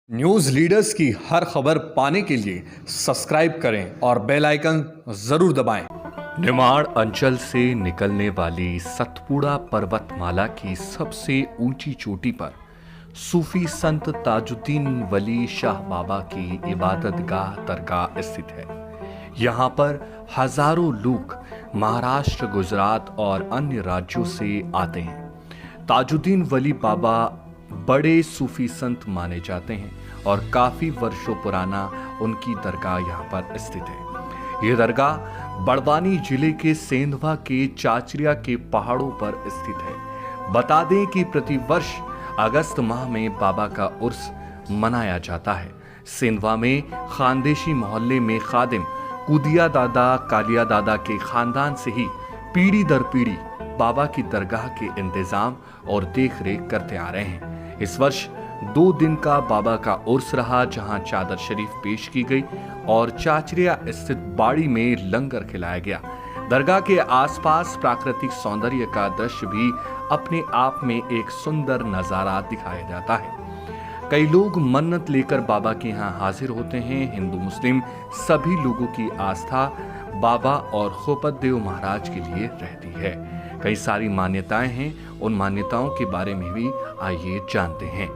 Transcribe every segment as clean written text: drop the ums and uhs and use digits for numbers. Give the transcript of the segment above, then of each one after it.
News leaders की हर खबर पाने के लिए सब्सक्राइब करें और बेल आइकन जरूर दबाएं। निमाड़ अंचल से निकलने वाली सतपुड़ा पर्वतमाला की सबसे ऊंची चोटी पर सूफी संत ताजुद्दीन वली शाह बाबा की इबादतगाह दरगाह स्थित है। यहाँ पर हजारों लोग महाराष्ट्र, गुजरात और अन्य राज्यों से आते हैं। ताजुद्दीन वली बाबा बड़े सूफी संत माने जाते हैं और काफी वर्षों पुराना उनकी दरगाह यहाँ पर स्थित है। ये दरगाह बड़वानी जिले के सेंधवा के चाचरिया के पहाड़ों पर स्थित है। बता दें कि प्रतिवर्ष अगस्त माह में बाबा का उर्स मनाया जाता है। सेंधवा में खानदेशी मोहल्ले में खादिम कुदिया दादा, कालिया दादा के खानदान से ही पीढ़ी दर पीढ़ी बाबा की दरगाह के इंतजाम और देख रेख करते आ रहे हैं। इस वर्ष 2 दिन का बाबा का उर्स रहा, जहां चादर शरीफ पेश की गई और चाचरिया स्थित बाड़ी में लंगर खिलाया गया। दरगाह के आसपास प्राकृतिक सौंदर्य का दृश्य भी अपने आप में एक सुंदर नजारा दिखाया जाता है। कई लोग मन्नत लेकर बाबा के यहाँ हाजिर होते हैं। हिंदू मुस्लिम सभी लोगों की आस्था बाबा और खोपतदेव महाराज के लिए रहती है। कई सारी मान्यताएं हैं, उन मान्यताओं के बारे में भी आइए जानते हैं।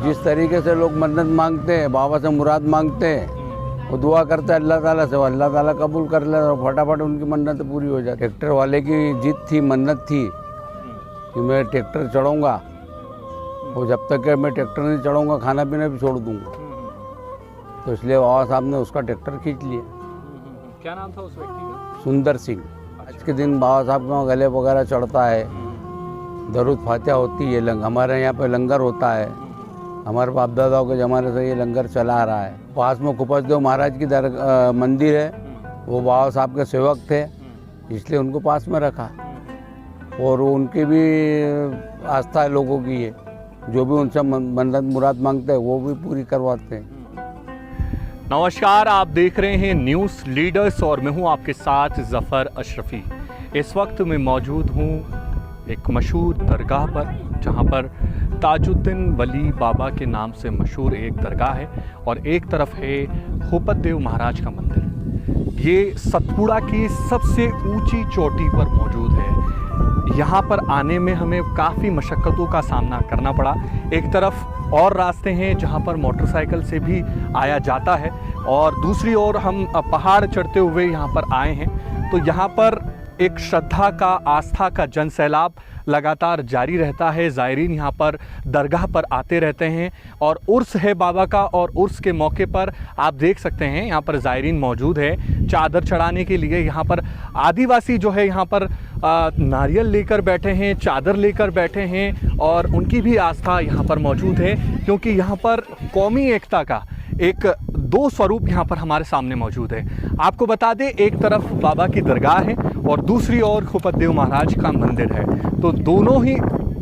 जिस तरीके से लोग मन्नत मांगते हैं, बाबा से मुराद मांगते हैं, वो दुआ करते हैं अल्लाह ताला से, वो अल्लाह ताला कबूल कर लेता है और फटाफट उनकी मन्नत पूरी हो जाती है। ट्रैक्टर वाले की जिद थी, मन्नत थी कि मैं ट्रैक्टर चढ़ाऊँगा और जब तक कि मैं ट्रैक्टर नहीं चढ़ाऊँगा खाना पीना भी छोड़ दूँगा। तो इसलिए बाबा साहब ने उसका ट्रैक्टर खींच लिया। क्या नाम था उस व्यक्ति का? सुंदर सिंह। आज के दिन बाबा साहब के वहाँ गले वगैरह चढ़ता है, दरूद फातिहा होती है, हमारे यहाँ पे लंगर होता है। हमारे बाप दादाओं के ज़माने से ये लंगर चला आ रहा है। पास में खोपतदेव महाराज की मंदिर है, वो बाबा साहब के सेवक थे, इसलिए उनको पास में रखा और उनकी भी आस्था है लोगों की है। जो भी उनसे मन्नत मुराद मांगते हैं वो भी पूरी करवाते हैं। नमस्कार, आप देख रहे हैं न्यूज़ लीडर्स और मैं हूं आपके साथ जफ़र अशरफी। इस वक्त मैं मौजूद हूं एक मशहूर दरगाह पर, जहां पर ताजुद्दीन वली बाबा के नाम से मशहूर एक दरगाह है और एक तरफ है खोपतदेव महाराज का मंदिर। ये सतपुड़ा की सबसे ऊंची चोटी पर मौजूद है। यहाँ पर आने में हमें काफ़ी मशक्क़तों का सामना करना पड़ा। एक तरफ और रास्ते हैं जहाँ पर मोटरसाइकिल से भी आया जाता है और दूसरी ओर हम पहाड़ चढ़ते हुए यहाँ पर आए हैं। तो यहाँ पर एक श्रद्धा का, आस्था का जनसैलाब लगातार जारी रहता है। ज़ायरीन यहाँ पर दरगाह पर आते रहते हैं और उर्स है बाबा का और उर्स के मौके पर आप देख सकते हैं यहाँ पर ज़ायरीन मौजूद है चादर चढ़ाने के लिए। यहाँ पर आदिवासी जो है यहाँ पर नारियल लेकर बैठे हैं, चादर लेकर बैठे हैं और उनकी भी आस्था यहाँ पर मौजूद है, क्योंकि यहाँ पर कौमी एकता का एक 2 स्वरूप यहाँ पर हमारे सामने मौजूद है। आपको बता दें, एक तरफ बाबा की दरगाह है और दूसरी ओर खोपतदेव महाराज का मंदिर है। तो दोनों ही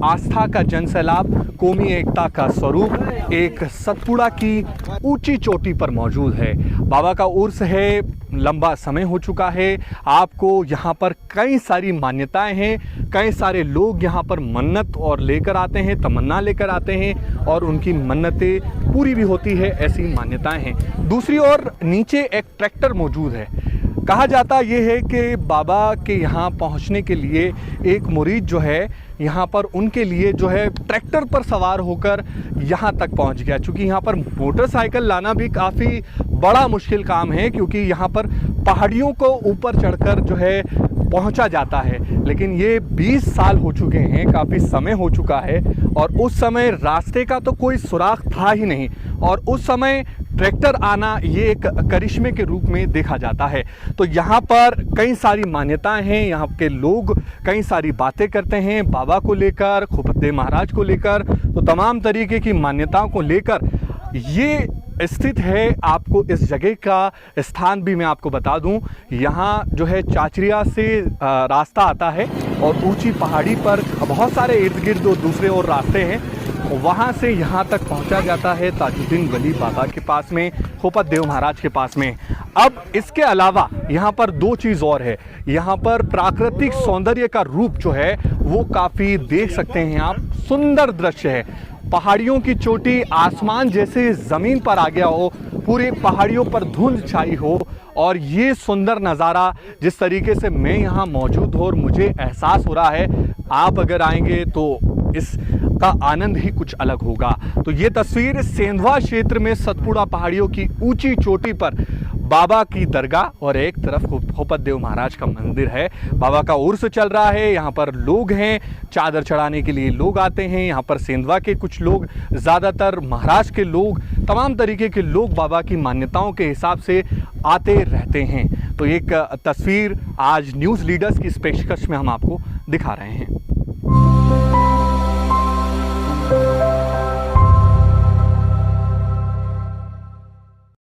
आस्था का जनसैलाब, कौमी एकता का स्वरूप एक सतपुड़ा की ऊंची चोटी पर मौजूद है। बाबा का उर्स है, लंबा समय हो चुका है। आपको यहाँ पर कई सारी मान्यताएं हैं, कई सारे लोग यहाँ पर मन्नत और लेकर आते हैं, तमन्ना लेकर आते हैं और उनकी मन्नतें पूरी भी होती है, ऐसी मान्यताएं हैं। दूसरी ओर नीचे एक ट्रैक्टर मौजूद है। कहा जाता ये है कि बाबा के यहाँ पहुँचने के लिए एक मुरीद जो है यहाँ पर उनके लिए जो है ट्रैक्टर पर सवार होकर यहाँ तक पहुँच गया। चूँकि यहाँ पर मोटरसाइकिल लाना भी काफ़ी बड़ा मुश्किल काम है, क्योंकि यहाँ पर पहाड़ियों को ऊपर चढ़कर जो है पहुँचा जाता है। लेकिन ये 20 साल हो चुके हैं, काफ़ी समय हो चुका है और उस समय रास्ते का तो कोई सुराग था ही नहीं और उस समय ट्रैक्टर आना ये एक करिश्मे के रूप में देखा जाता है। तो यहाँ पर कई सारी मान्यताएं हैं, यहाँ के लोग कई सारी बातें करते हैं बाबा को लेकर, खोपतदेव महाराज को लेकर। तो तमाम तरीके की मान्यताओं को लेकर ये स्थित है। आपको इस जगह का स्थान भी मैं आपको बता दूं, यहाँ जो है चाचरिया से रास्ता आता है और ऊंची पहाड़ी पर बहुत सारे इर्द गिर्द और दूसरे और रास्ते हैं, वहाँ से यहाँ तक पहुँचा जाता है ताजुद्दीन वली बाबा के पास में, खोपतदेव महाराज के पास में। अब इसके अलावा यहाँ पर 2 चीज़ और है। यहाँ पर प्राकृतिक सौंदर्य का रूप जो है वो काफ़ी देख सकते हैं आप, सुंदर दृश्य है। पहाड़ियों की चोटी आसमान जैसे ज़मीन पर आ गया हो, पूरी पहाड़ियों पर धुंध छाई हो और ये सुंदर नज़ारा जिस तरीके से मैं यहाँ मौजूद हूँ और मुझे एहसास हो रहा है, आप अगर आएंगे तो इसका आनंद ही कुछ अलग होगा। तो ये तस्वीर सेंधवा क्षेत्र में सतपुड़ा पहाड़ियों की ऊंची चोटी पर बाबा की दरगाह और एक तरफ भूपत देव महाराज का मंदिर है। बाबा का उर्स चल रहा है, यहाँ पर लोग हैं, चादर चढ़ाने के लिए लोग आते हैं। यहाँ पर सेंधवा के कुछ लोग, ज़्यादातर महाराष्ट्र के लोग, तमाम तरीके के लोग बाबा की मान्यताओं के हिसाब से आते रहते हैं। तो एक तस्वीर आज न्यूज़ लीडर्स की इस पेशकश में हम आपको दिखा रहे हैं।